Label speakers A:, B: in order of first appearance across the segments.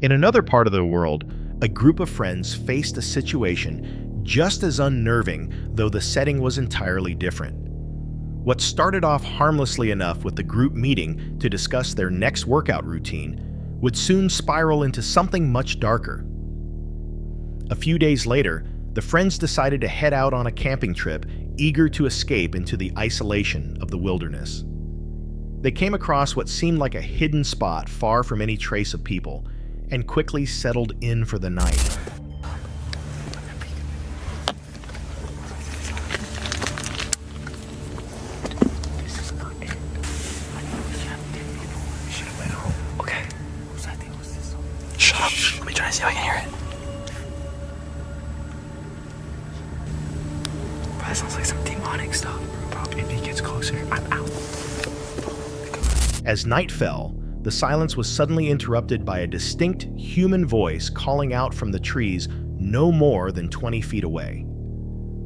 A: In another part of the world, a group of friends faced a situation just as unnerving, though the setting was entirely different. What started off harmlessly enough with the group meeting to discuss their next workout routine would soon spiral into something much darker. A few days later, the friends decided to head out on a camping trip, eager to escape into the isolation of the wilderness. They came across what seemed like a hidden spot far from any trace of people, and quickly settled in for the night.
B: Okay. Shut up. Let me try to see if I can hear it. Bro, that sounds like some demonic stuff. Bro, if he gets closer, I'm out.
A: As night fell, the silence was suddenly interrupted by a distinct human voice calling out from the trees no more than 20 feet away.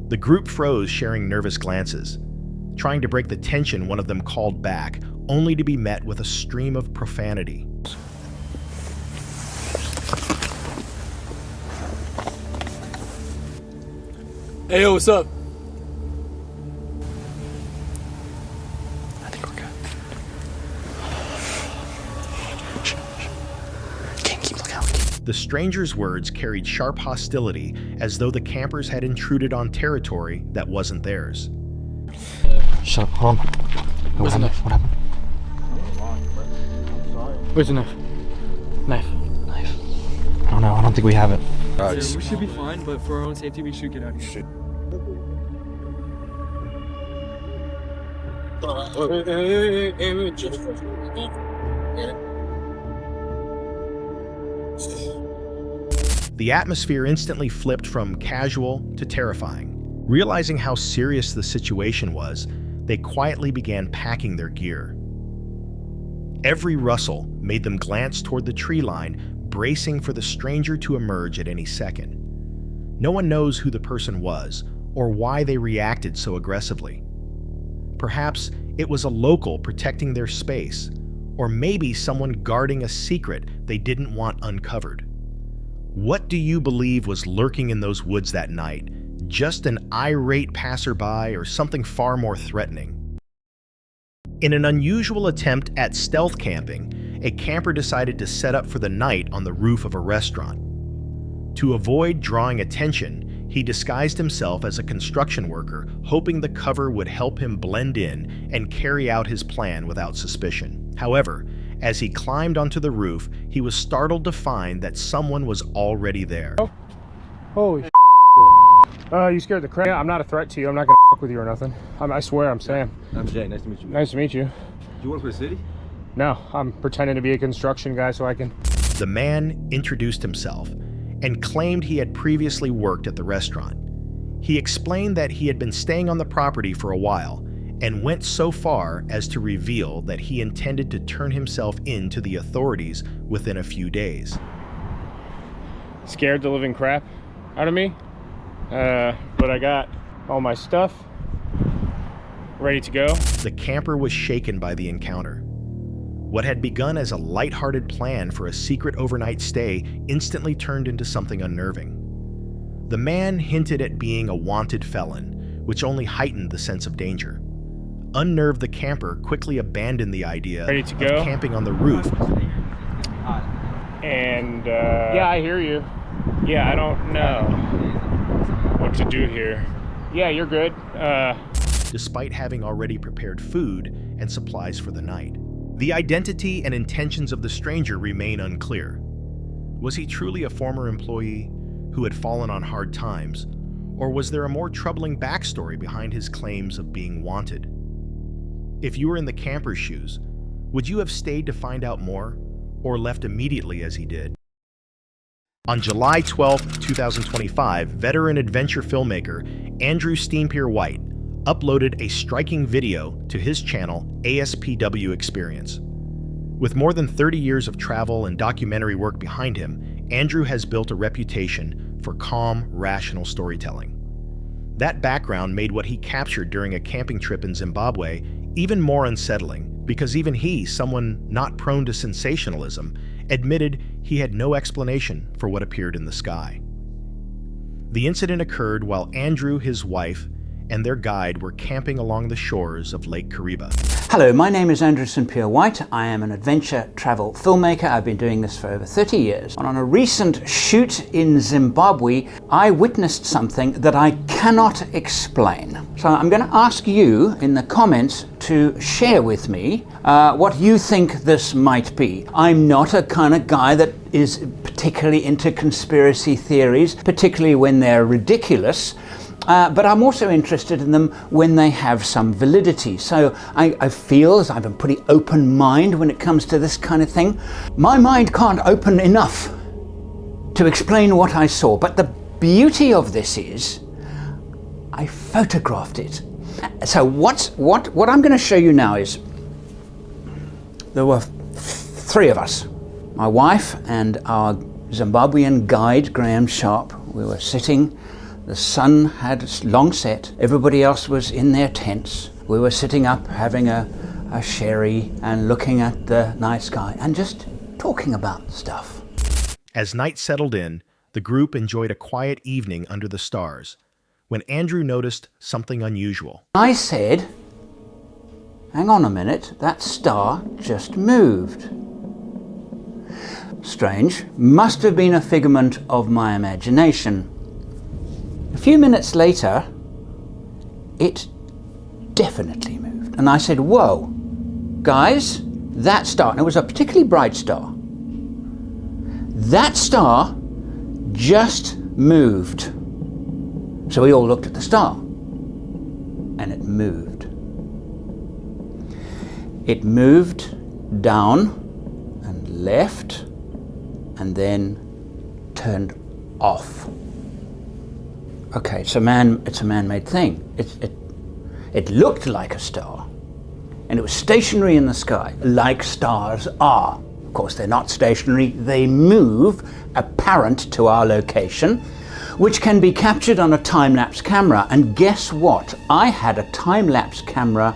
A: The group froze, sharing nervous glances. Trying to break the tension, one of them called back, only to be met with a stream of profanity.
C: Hey, yo, what's up?
B: I think we're good. Can't keep looking out.
A: The stranger's words carried sharp hostility, as though the campers had intruded on territory that wasn't theirs.
B: Shut up, hold on.
C: Where's the knife?
B: What happened?
C: Where's the knife? Knife.
B: Knife. I don't know, I don't think we have it.
C: Yeah, we should be fine, but for our own safety, we should get out of here.
A: The atmosphere instantly flipped from casual to terrifying. Realizing how serious the situation was, they quietly began packing their gear. Every rustle made them glance toward the tree line, bracing for the stranger to emerge at any second. No one knows who the person was or why they reacted so aggressively. Perhaps it was a local protecting their space, or maybe someone guarding a secret they didn't want uncovered. What do you believe was lurking in those woods that night? Just an irate passerby or something far more threatening? In an unusual attempt at stealth camping, a camper decided to set up for the night on the roof of a restaurant. To avoid drawing attention, he disguised himself as a construction worker, hoping the cover would help him blend in and carry out his plan without suspicion. However, as he climbed onto the roof, he was startled to find that someone was already there.
D: Holy you scared the crap. Yeah, I'm not a threat to you. I'm not gonna fuck with you or nothing. I swear, I'm Sam.
E: I'm Jay. Nice to meet you.
D: Nice to meet you.
E: You work for the city?
D: No, I'm pretending to be a construction guy so I can...
A: The man introduced himself and claimed he had previously worked at the restaurant. He explained that he had been staying on the property for a while and went so far as to reveal that he intended to turn himself in to the authorities within a few days.
D: Scared the living crap out of me. But I got all my stuff ready to go.
A: The camper was shaken by the encounter. What had begun as a lighthearted plan for a secret overnight stay instantly turned into something unnerving. The man hinted at being a wanted felon, which only heightened the sense of danger. Unnerved, the camper quickly abandoned the idea
D: Ready to
A: of
D: go?
A: camping on the roof.
D: And, yeah, I hear you. Yeah, I don't know what to do here. Yeah, you're good.
A: Despite having already prepared food and supplies for the night. The identity and intentions of the stranger remain unclear. Was he truly a former employee who had fallen on hard times, or was there a more troubling backstory behind his claims of being wanted? If you were in the camper's shoes, would you have stayed to find out more, or left immediately as he did? On July 12, 2025, veteran adventure filmmaker Andrew Steampier White uploaded a striking video to his channel, ASPW Experience. With more than 30 years of travel and documentary work behind him, Andrew has built a reputation for calm, rational storytelling. That background made what he captured during a camping trip in Zimbabwe even more unsettling, because even he, someone not prone to sensationalism, admitted he had no explanation for what appeared in the sky. The incident occurred while Andrew, his wife, and their guide were camping along the shores of Lake Kariba.
F: Hello, my name is Andrew St. Pierre White. I am an adventure travel filmmaker. I've been doing this for over 30 years. And on a recent shoot in Zimbabwe, I witnessed something that I cannot explain. So I'm going to ask you in the comments to share with me what you think this might be. I'm not a kind of guy that is particularly into conspiracy theories, particularly when they're ridiculous. But I'm also interested in them when they have some validity. So I feel as I have a pretty open mind when it comes to this kind of thing. My mind can't open enough to explain what I saw. But the beauty of this is I photographed it. So what I'm going to show you now is there were three of us, my wife and our Zimbabwean guide, Graham Sharp. We were sitting. The sun had long set. Everybody else was in their tents. We were sitting up having a sherry and looking at the night sky and just talking about stuff.
A: As night settled in, the group enjoyed a quiet evening under the stars when Andrew noticed something unusual.
F: I said, hang on a minute, that star just moved. Strange, must have been a figment of my imagination. A few minutes later, it definitely moved. And I said, whoa, guys, that star, and it was a particularly bright star, that star just moved. So we all looked at the star, and it moved. It moved down and left, and then turned off. Okay, it's a man-made thing. It looked like a star, and it was stationary in the sky, like stars are. Of course, they're not stationary. They move, apparent to our location, which can be captured on a time-lapse camera. And guess what? I had a time-lapse camera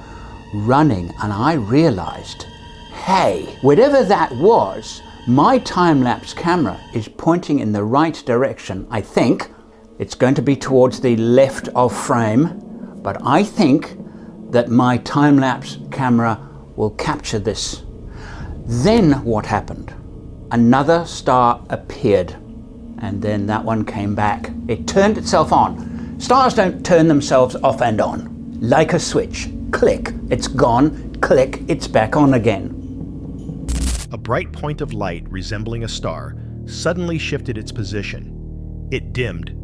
F: running, and I realized, hey, whatever that was, my time-lapse camera is pointing in the right direction, I think. It's going to be towards the left of frame, but I think that my time-lapse camera will capture this. Then what happened? Another star appeared, and then that one came back. It turned itself on. Stars don't turn themselves off and on. Like a switch. Click, it's gone. Click, it's back on again.
A: A bright point of light resembling a star suddenly shifted its position. It dimmed,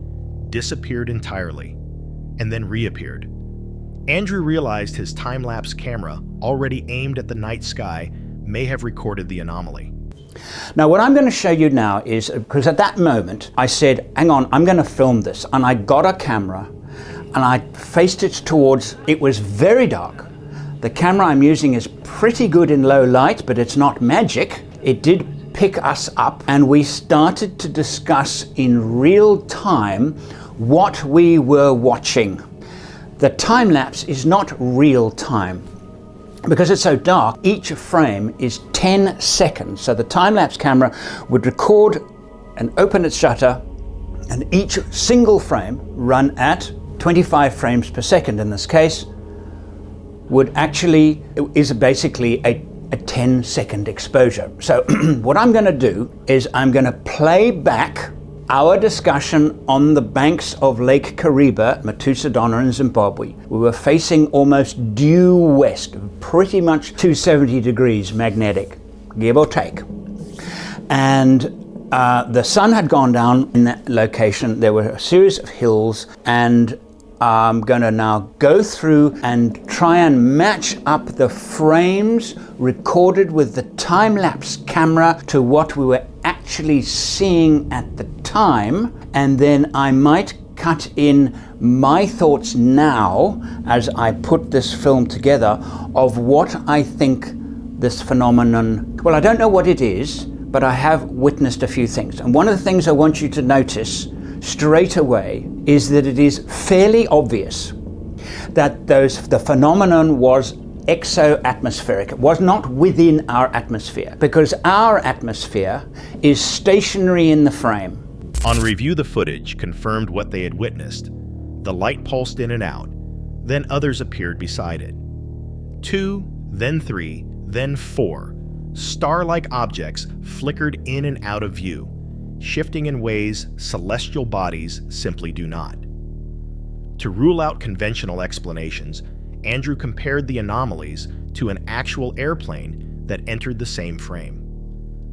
A: disappeared entirely, and then reappeared. Andrew realized his time-lapse camera, already aimed at the night sky, may have recorded the anomaly.
F: Now what I'm going to show you now is, because at that moment I said, hang on, I'm going to film this, and I got a camera and I faced it towards, it was very dark. The camera I'm using is pretty good in low light, but it's not magic. It did pick us up, and we started to discuss in real time what we were watching. The time lapse is not real time because it's so dark. Each frame is 10 seconds. So the time lapse camera would record and open its shutter, and each single frame run at 25 frames per second in this case would actually, is basically a 10-second exposure. So what I'm going to do is I'm going to play back our discussion on the banks of Lake Kariba, Matusadona in Zimbabwe. We were facing almost due west, pretty much 270 degrees magnetic, give or take. And the sun had gone down in that location. There were a series of hills, and I'm going to now go through and try and match up the frames recorded with the time-lapse camera to what we were actually seeing at the time, and then I might cut in my thoughts now as I put this film together of what I think this phenomenon, well, I don't know what it is, but I have witnessed a few things. And one of the things I want you to notice straight away is that it is fairly obvious that the phenomenon was exo-atmospheric. It was not within our atmosphere, because our atmosphere is stationary in the frame.
A: On review, the footage confirmed what they had witnessed. The light pulsed in and out, then others appeared beside it. 2, then 3, then 4. Star-like objects flickered in and out of view, shifting in ways celestial bodies simply do not. To rule out conventional explanations, Andrew compared the anomalies to an actual airplane that entered the same frame.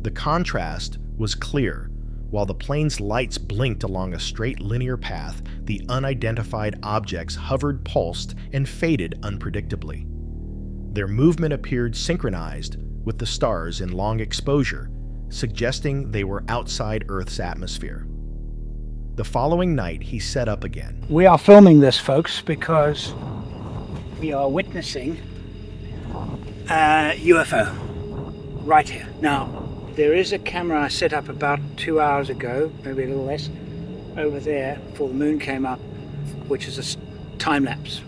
A: The contrast was clear. While the plane's lights blinked along a straight linear path, the unidentified objects hovered, pulsed, and faded unpredictably. Their movement appeared synchronized with the stars in long exposure, suggesting they were outside Earth's atmosphere. The following night, he set up again.
F: We are filming this, folks, because we are witnessing a UFO right here. Now, there is a camera I set up about 2 hours ago, maybe a little less, over there before the moon came up, which is a time lapse.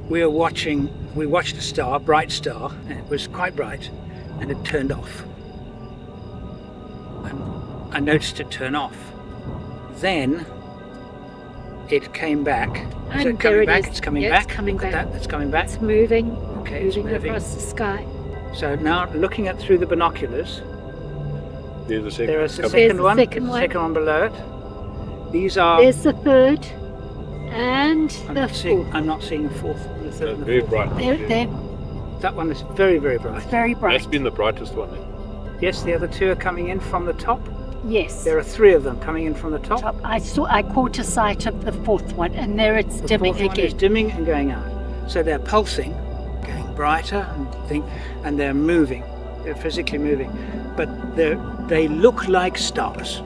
F: We watched a star, bright star, and it was quite bright, and it turned off. I noticed it turn off. Then it came back. Is it coming back? It's coming back.
G: It's coming back.
F: That, it's coming back.
G: It's moving.
F: Okay, it's
G: moving
F: moving
G: across the sky.
F: So now looking at through the binoculars,
D: There's a second.
F: there is a
G: There's
F: second
G: the
F: one.
G: second
F: There's a
G: one.
F: second one below it. These are.
G: There's the third and the fourth.
F: I'm not seeing the fourth. The third and the
D: Very
F: fourth.
D: bright.
G: They're
F: That one is very, very bright.
G: very bright.
D: That's been the brightest one.
F: Yes, the other two are coming in from the top.
G: Yes.
F: There are 3 of them coming in from the top.
G: Top. I caught a sight of the fourth one, and there it's
F: The
G: dimming
F: fourth one is
G: again.
F: dimming and going out. So they're pulsing, going brighter and they're moving. They're physically moving, but they look like stars,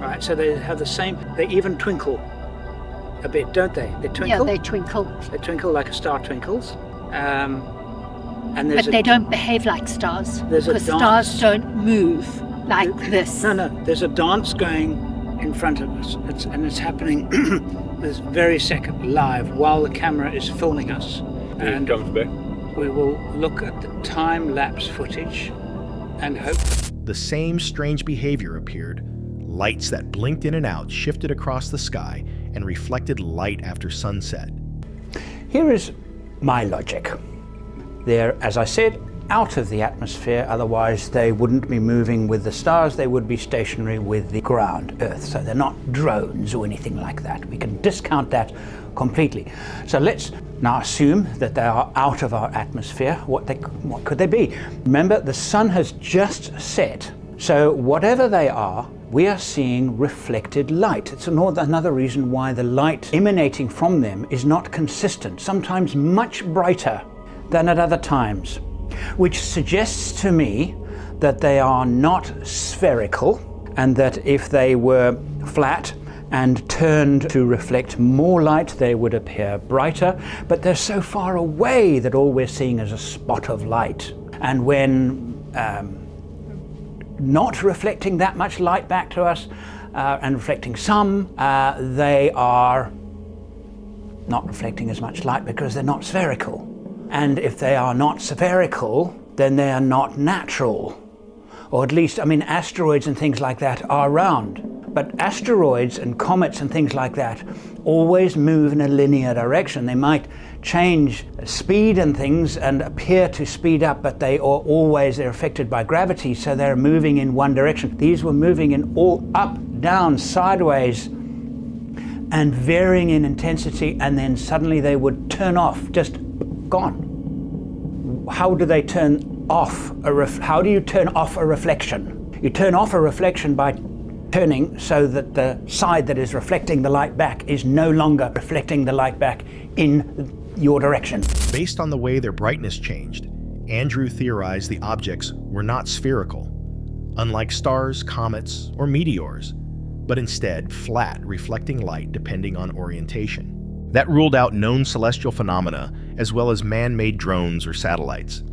F: right? So they have the same. They even twinkle a bit, don't they? They
G: Yeah,
F: twinkle.
G: they twinkle,
F: They twinkle like a star twinkles. And there's
G: but they don't behave like stars
F: there's a
G: because
F: dance.
G: stars don't move like this.
F: No. There's a dance going in front of us, it's happening this very second live while the camera is filming us.
D: And it comes back.
F: We will look at the time-lapse footage and hope.
A: The same strange behavior appeared. Lights that blinked in and out shifted across the sky and reflected light after sunset.
F: Here is my logic. They're, as I said, out of the atmosphere, otherwise they wouldn't be moving with the stars, they would be stationary with the ground, Earth. So they're not drones or anything like that. We can discount that completely. So let's now assume that they are out of our atmosphere. What could they be? Remember, the sun has just set. So whatever they are, we are seeing reflected light. It's another reason why the light emanating from them is not consistent, sometimes much brighter than at other times, which suggests to me that they are not spherical, and that if they were flat and turned to reflect more light, they would appear brighter, but they're so far away that all we're seeing is a spot of light. And when not reflecting that much light back to us, and reflecting some, they are not reflecting as much light because they're not spherical. And if they are not spherical, then they are not natural. Or at least, asteroids and things like that are round. But asteroids and comets and things like that always move in a linear direction. They might change speed and things and appear to speed up, but they're affected by gravity, so they're moving in one direction. These were moving in all up, down, sideways, and varying in intensity, and then suddenly they would turn off, just gone. How do they turn off how do you turn off a reflection? You turn off a reflection by turning so that the side that is reflecting the light back is no longer reflecting the light back in your direction.
A: Based on the way their brightness changed, Andrew theorized the objects were not spherical, unlike stars, comets, or meteors, but instead flat, reflecting light depending on orientation. That ruled out known celestial phenomena as well as man-made drones or satellites.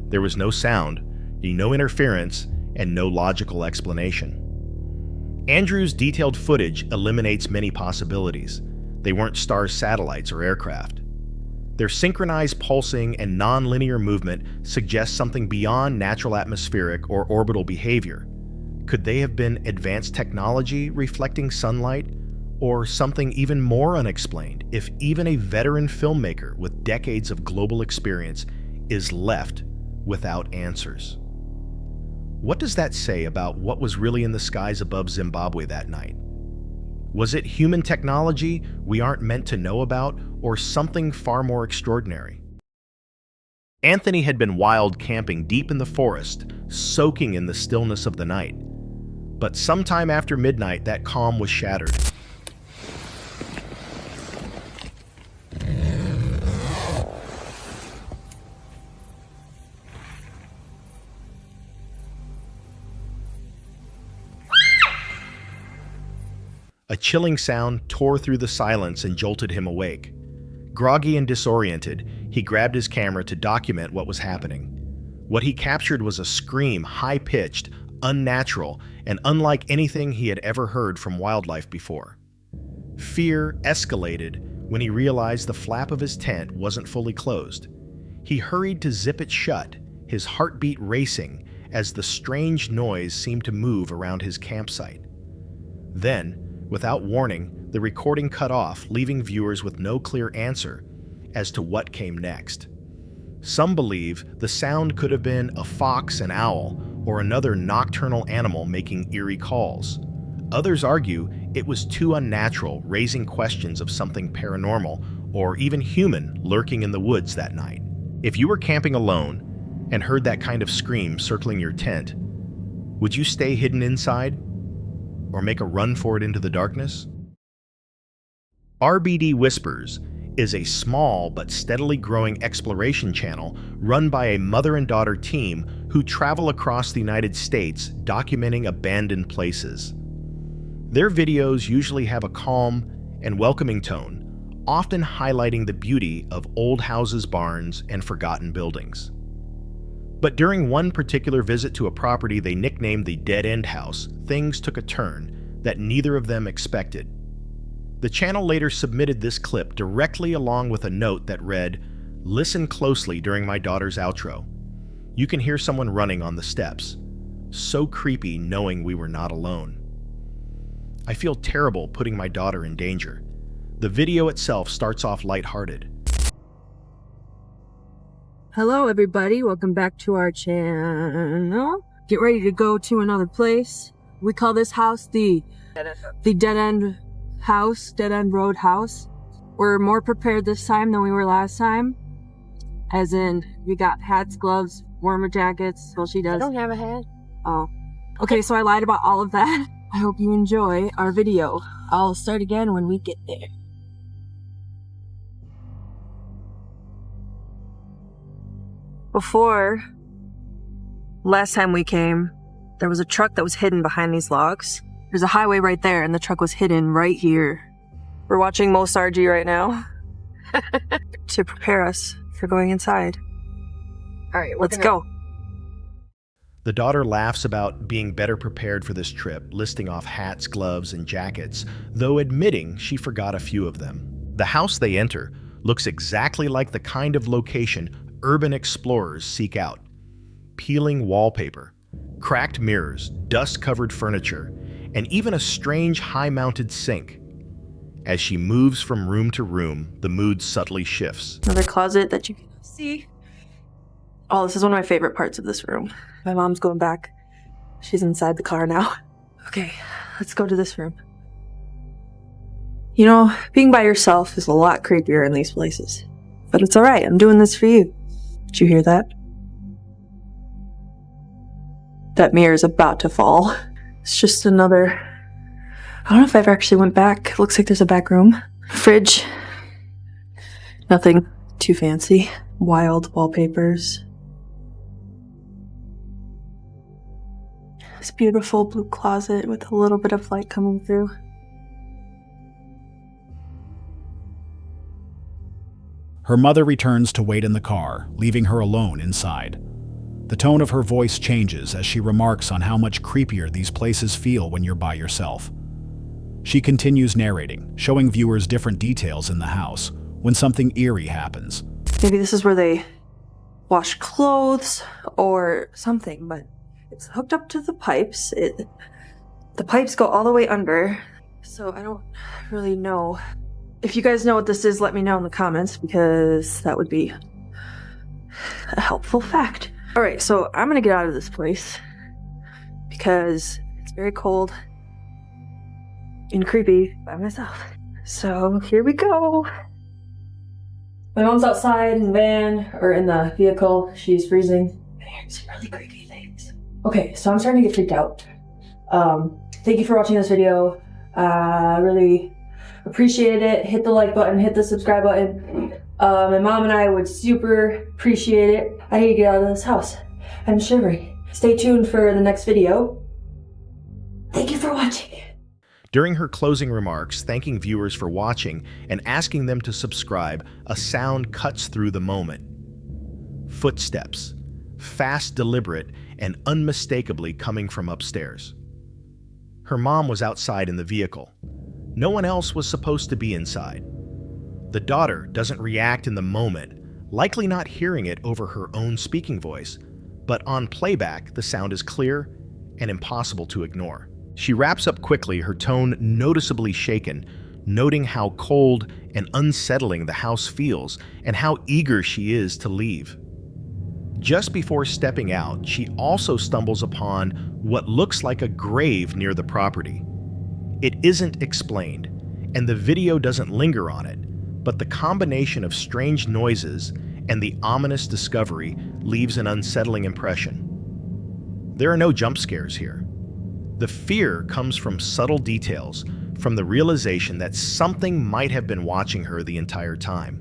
A: There was no sound, no interference, and no logical explanation. Andrew's detailed footage eliminates many possibilities. They weren't stars, satellites, or aircraft. Their synchronized pulsing and non-linear movement suggests something beyond natural atmospheric or orbital behavior. Could they have been advanced technology reflecting sunlight, or something even more unexplained if even a veteran filmmaker with decades of global experience is left without answers? What does that say about what was really in the skies above Zimbabwe that night? Was it human technology we aren't meant to know about, or something far more extraordinary? Anthony had been wild camping deep in the forest, soaking in the stillness of the night. But sometime after midnight, that calm was shattered. A chilling sound tore through the silence and jolted him awake. Groggy and disoriented, he grabbed his camera to document what was happening. What he captured was a scream, high-pitched, unnatural, and unlike anything he had ever heard from wildlife before. Fear escalated when he realized the flap of his tent wasn't fully closed. He hurried to zip it shut, his heartbeat racing as the strange noise seemed to move around his campsite. Then, without warning, the recording cut off, leaving viewers with no clear answer as to what came next. Some believe the sound could have been a fox, an owl, or another nocturnal animal making eerie calls. Others argue it was too unnatural, raising questions of something paranormal or even human lurking in the woods that night. If you were camping alone and heard that kind of scream circling your tent, would you stay hidden inside or make a run for it into the darkness? RBD Whispers is a small but steadily growing exploration channel run by a mother and daughter team who travel across the United States documenting abandoned places. Their videos usually have a calm and welcoming tone, often highlighting the beauty of old houses, barns, and forgotten buildings. But during one particular visit to a property they nicknamed the Dead End House, things took a turn that neither of them expected. The channel later submitted this clip directly along with a note that read, "Listen closely during my daughter's outro. You can hear someone running on the steps. So creepy knowing we were not alone. I feel terrible putting my daughter in danger." The video itself starts off lighthearted.
H: Hello everybody, welcome back to our channel. Get ready to go to another place. We call this house the Dead End House, Dead End Road House. We're more prepared this time than we were last time. As in, we got hats, gloves, warmer jackets. Well, she does.
I: I don't have a hat.
H: Oh. Okay, so I lied about all of that. I hope you enjoy our video. I'll start again when we get there. Before, last time we came, there was a truck that was hidden behind these logs. There's a highway right there, and the truck was hidden right here. We're watching Most RG right now to prepare us for going inside.
I: All right,
H: let's go.
A: The daughter laughs about being better prepared for this trip, listing off hats, gloves, and jackets, though admitting she forgot a few of them. The house they enter looks exactly like the kind of location urban explorers seek out. Peeling wallpaper, cracked mirrors, dust-covered furniture, and even a strange high-mounted sink. As she moves from room to room, the mood subtly shifts.
H: Another closet that you can see. Oh, this is one of my favorite parts of this room. My mom's going back. She's inside the car now. Okay, let's go to this room. You know, being by yourself is a lot creepier in these places. But it's alright, I'm doing this for you. Did you hear that? That mirror is about to fall. It's just another... I don't know if I ever actually went back. It looks like there's a back room. Fridge. Nothing too fancy. Wild wallpapers. This beautiful blue closet with a little bit of light coming through.
J: Her mother returns to wait in the car, leaving her alone inside. The tone of her voice changes as she remarks on how much creepier these places feel when you're by yourself. She continues narrating, showing viewers different details in the house, when something eerie happens.
H: Maybe this is where they wash clothes or something, but it's hooked up to the pipes. The pipes go all the way under, so I don't really know. If you guys know what this is, let me know in the comments, because that would be a helpful fact. All right, so I'm gonna get out of this place because it's very cold and creepy by myself. So here we go. My mom's outside in the van, or in the vehicle. She's freezing. I'm hearing some really creepy things. Okay, so I'm starting to get freaked out. Thank you for watching this video. Really appreciate it. Hit the like button, hit the subscribe button. My mom and I would super appreciate it. I need to get out of this house. I'm shivering. Stay tuned for the next video. Thank you for watching.
A: During her closing remarks, thanking viewers for watching and asking them to subscribe, a sound cuts through the moment. Footsteps, fast, deliberate, and unmistakably coming from upstairs. Her mom was outside in the vehicle. No one else was supposed to be inside. The daughter doesn't react in the moment, likely not hearing it over her own speaking voice, but on playback, the sound is clear and impossible to ignore. She wraps up quickly, her tone noticeably shaken, noting how cold and unsettling the house feels and how eager she is to leave. Just before stepping out, she also stumbles upon what looks like a grave near the property. It isn't explained, and the video doesn't linger on it, but the combination of strange noises and the ominous discovery leaves an unsettling impression. There are no jump scares here. The fear comes from subtle details, from the realization that something might have been watching her the entire time.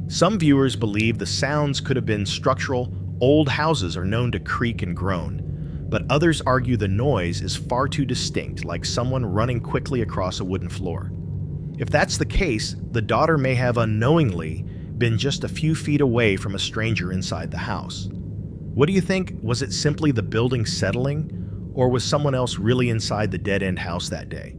A: Some viewers believe the sounds could have been structural. Old houses are known to creak and groan, but others argue the noise is far too distinct, like someone running quickly across a wooden floor. If that's the case, the daughter may have unknowingly been just a few feet away from a stranger inside the house. What do you think? Was it simply the building settling? Or was someone else really inside the dead-end house that day?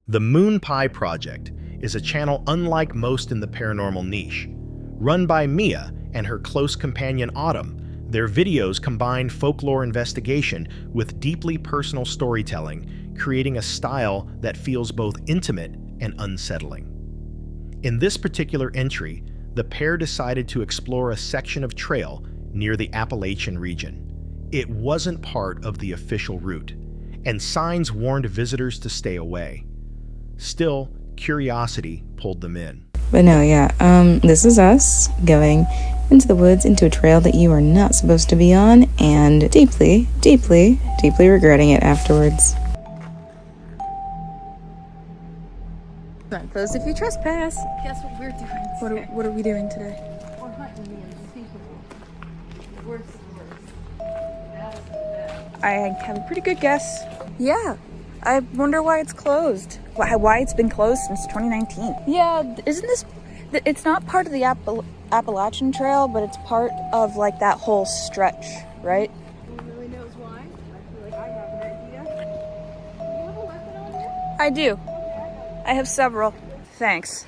A: The Moon Pie Project is a channel unlike most in the paranormal niche. Run by Mia and her close companion Autumn, their videos combine folklore investigation with deeply personal storytelling, creating a style that feels both intimate and unsettling. In this particular entry, the pair decided to explore a section of trail near the Appalachian region. It wasn't part of the official route, and signs warned visitors to stay away. Still, curiosity pulled them in.
I: But no, yeah, this is us going into the woods, into a trail that you are not supposed to be on, and deeply, deeply, deeply regretting it afterwards.
K: Not closed if you trespass.
L: Guess what we're doing?
K: What are we doing today?
L: We're hunting the unspeakable. Worse and worse.
K: I have a pretty good guess. Yeah. I wonder why it's closed. Why it's been closed since 2019. Yeah, isn't this... It's not part of the Appalachian Trail, but it's part of, like, that whole stretch, right?
L: No one really knows why. I feel like I have an idea. Do you have a weapon on here?
K: I do. I have several. Thanks.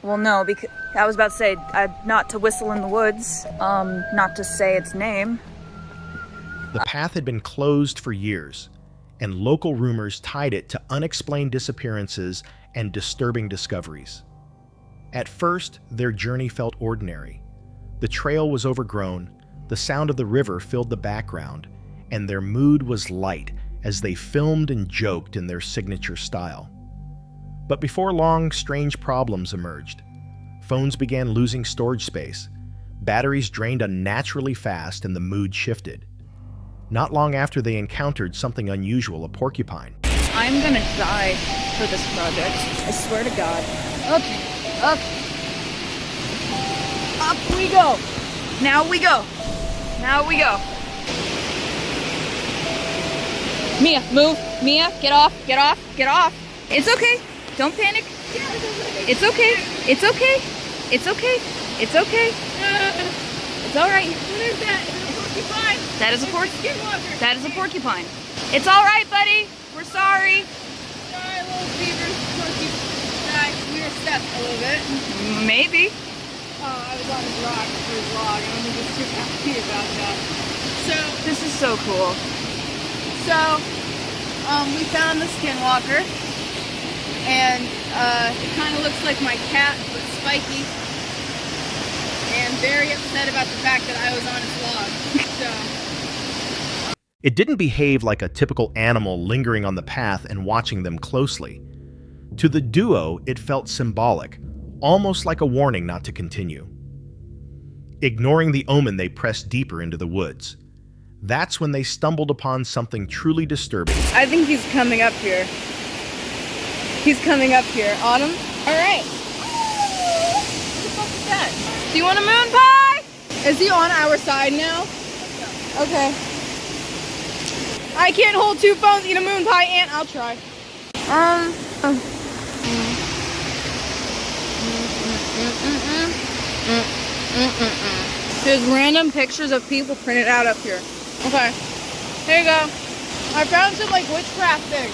K: Well, no, because I was about to say, not to whistle in the woods, not to say its name.
A: The path had been closed for years, and local rumors tied it to unexplained disappearances and disturbing discoveries. At first, their journey felt ordinary. The trail was overgrown, the sound of the river filled the background, and their mood was light as they filmed and joked in their signature style. But before long, strange problems emerged. Phones began losing storage space, batteries drained unnaturally fast, and the mood shifted. Not long after, they encountered something unusual, a porcupine.
K: I'm gonna die for this project. I swear to God. Okay, up. Up we go. Now we go. Now we go. Mia, move. Mia, get off, get off, get off. It's okay. Don't panic. It's okay. It's okay. It's okay. It's okay. It's all right.
L: What is that? Is it a porcupine?
K: That is a porcupine. That is a porcupine. It's all right, buddy. We're sorry.
L: Sorry, little beavers. Porcupine. we were stuck a little bit.
K: Maybe.
L: I was on his rock for his vlog, and I'm just super happy about that. So
K: This is so cool.
L: we found the skinwalker, and it kind of looks like my cat, but spiky, and very upset about the fact that I was on his vlog. So.
A: It didn't behave like a typical animal lingering on the path and watching them closely. To the duo, it felt symbolic, almost like a warning not to continue. Ignoring the omen, they pressed deeper into the woods. That's when they stumbled upon something truly disturbing.
K: I think he's coming up here. He's coming up here. Autumn?
L: Alright. What the fuck is that? Do you want a moon pie? Is he on our side now? Okay. I can't hold two phones, eat a moon pie, and I'll try. There's random pictures of people printed out up here. Okay, here you go. I found some like witchcraft things.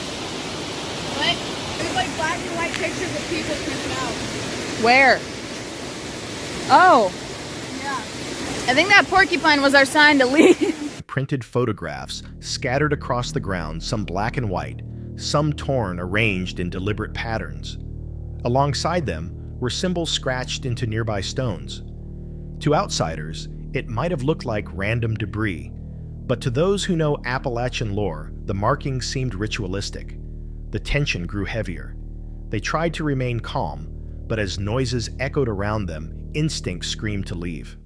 L: What? There's like black and white pictures of people printed out.
K: Where? Oh.
L: Yeah.
K: I think that porcupine was our sign to leave.
A: Printed photographs scattered across the ground, some black and white, some torn, arranged in deliberate patterns. Alongside them were symbols scratched into nearby stones. To outsiders, it might have looked like random debris, but to those who know Appalachian lore, the markings seemed ritualistic. The tension grew heavier. They tried to remain calm, but as noises echoed around them, instinct screamed to leave.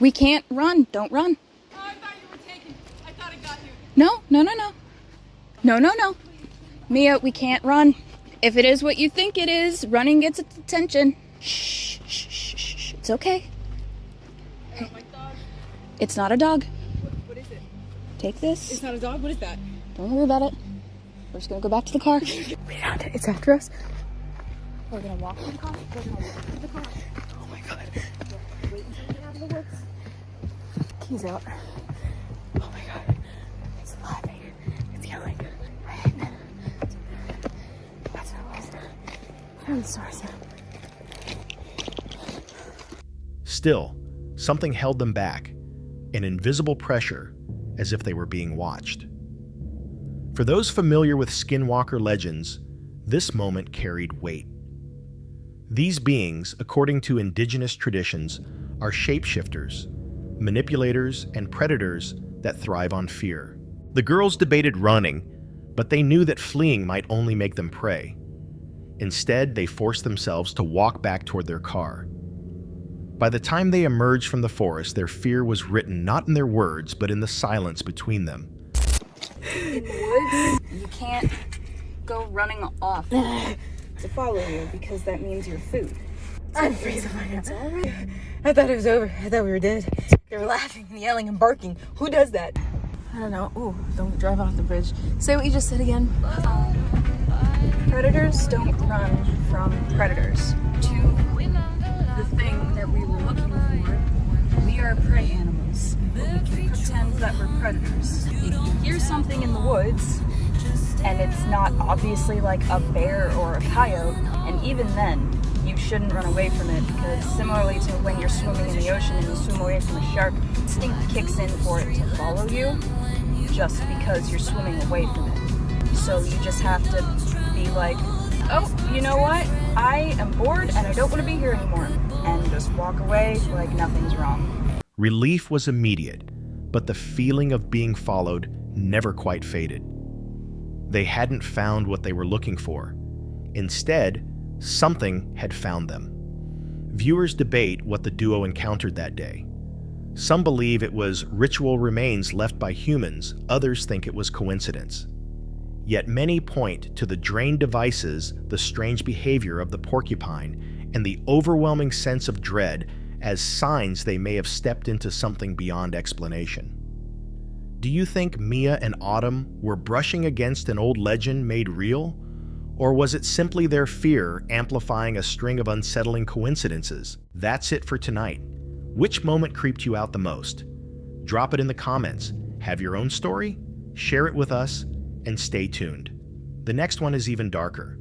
K: We can't run. Don't run.
L: Oh, I thought you were taking. I thought it got you.
K: No, no, no, no. No, no, no. Mia, we can't run. If it is what you think it is, running gets its attention. Shh, shh, shh, shh. It's okay.
L: I don't like dogs.
K: It's not a dog.
L: What is it?
K: Take this.
L: It's not a dog? What is that?
K: Don't worry about it. We're just gonna go back to the car. We found it. It's after us. We're gonna walk to the car. We're gonna walk to the car. Oh my god. Wait until we get out of the woods. Keys out. Oh my god. It's laughing. It's yelling. That's what it was. Found the source.
A: Still, something held them back, an invisible pressure, as if they were being watched. For those familiar with skinwalker legends, this moment carried weight. These beings, according to indigenous traditions, are shapeshifters, manipulators, and predators that thrive on fear. The girls debated running, but they knew that fleeing might only make them prey. Instead, they forced themselves to walk back toward their car. By the time they emerged from the forest, their fear was written not in their words, but in the silence between them.
K: In the woods, you can't go running off to follow you because that means you're food.
H: I'm freezing my hands. I thought it was over. I thought we were dead. They were laughing and yelling and barking. Who does that? I don't know. Ooh, don't drive off the bridge. Say what you just said again.
K: Predators don't run from predators. To the thing that we were looking for, we are prey animals. We can pretend that we're predators. If you hear something in the woods, and it's not obviously like a bear or a coyote, and even then, you shouldn't run away from it, because similarly to when you're swimming in the ocean and you swim away from a shark, instinct kicks in for it to follow you, just because you're swimming away from it. So you just have to be like, oh, you know what? I am bored and I don't want to be here anymore. And just walk away like nothing's wrong.
A: Relief was immediate, but the feeling of being followed never quite faded. They hadn't found what they were looking for. Instead, something had found them. Viewers debate what the duo encountered that day. Some believe it was ritual remains left by humans, others think it was coincidence. Yet many point to the drained devices, the strange behavior of the porcupine, and the overwhelming sense of dread as signs they may have stepped into something beyond explanation. Do you think Mia and Autumn were brushing against an old legend made real? Or was it simply their fear amplifying a string of unsettling coincidences? That's it for tonight. Which moment creeped you out the most? Drop it in the comments. Have your own story? Share it with us. and stay tuned. The next one is even darker.